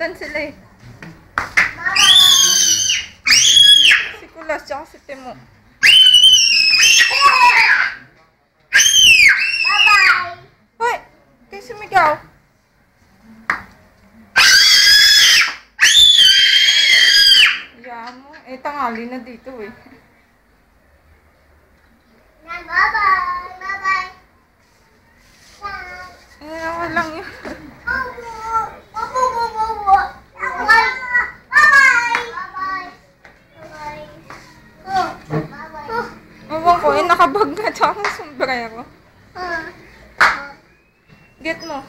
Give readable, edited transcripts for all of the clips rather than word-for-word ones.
Kalimutan sila eh. Si Kulas, tsaka si Timo. Bye-bye! Hoy! Kaya sumigaw. Yan mo. Eh, tangali na dito eh. Bye-bye! Bye-bye! Eh, ako lang yun. Ewan ko, eh, nakabag nga tsaka ng sombrero. Get mo.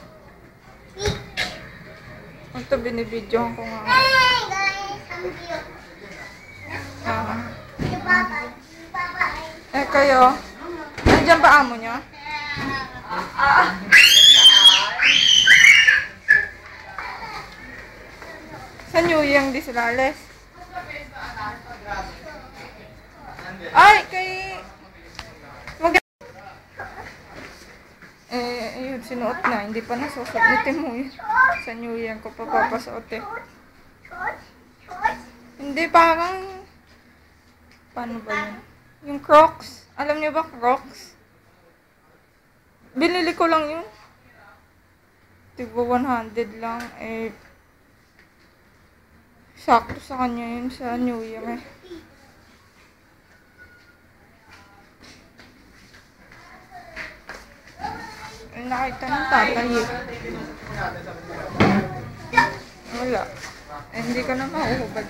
Ito, binibidyohan ko nga. Eh, kayo? Nandiyan ba amo nyo? Sa New Year, di sila alis. Ay, kay... Ayun, sinuot na. Hindi pa nasusuot ni Timo yun. Sa New Year ko pa papasuot eh. Hindi, parang... Paano ba yun? Yung Crocs. Alam niyo ba Crocs? Binili ko lang yun. Tigbo 100 lang. Eh... Sakto sa kanya yun sa New Year eh. Nakita ng tatay eh. Wala. Eh, hindi ka na mahuhubad.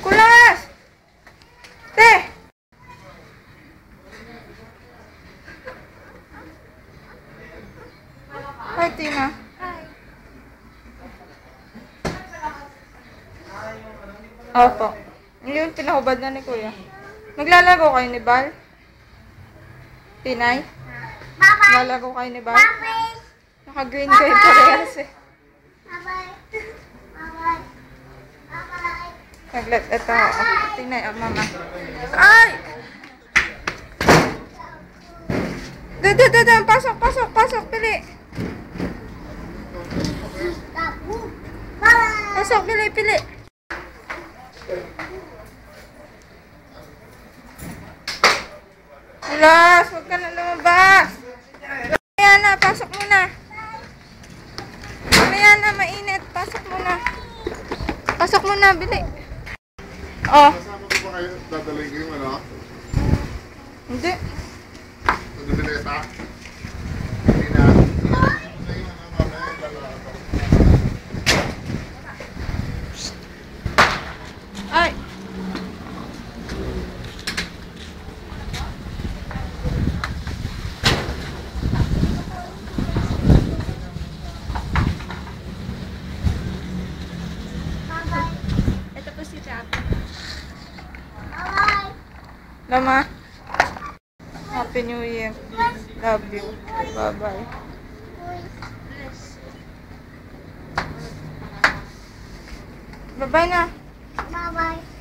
Kulas! Te! Hi, Tina. Opo. Yung pinahubad na ni Kuya. Naglalaro kayo ni Bal? Tinay? Naglalaro kayo ni Bal? Naka-green kayo parehas eh. Naglat, ito. Tinay, mama. Ay! Dada, pasok, pili. Pasok, pili. Kulas, huwag ka na lumabas. Mamaya na, pasok muna. Mamaya na, mainit. Pasok muna, bili. Oh. Kasama ko ba kayo? Dadalhin ko yung ano? Hindi. Sa Dubileta? Hindi na. Ay. Ito po si Jack. Lama. Happy New Year. Love you. Bye-bye. Bye-bye na. Bye-bye.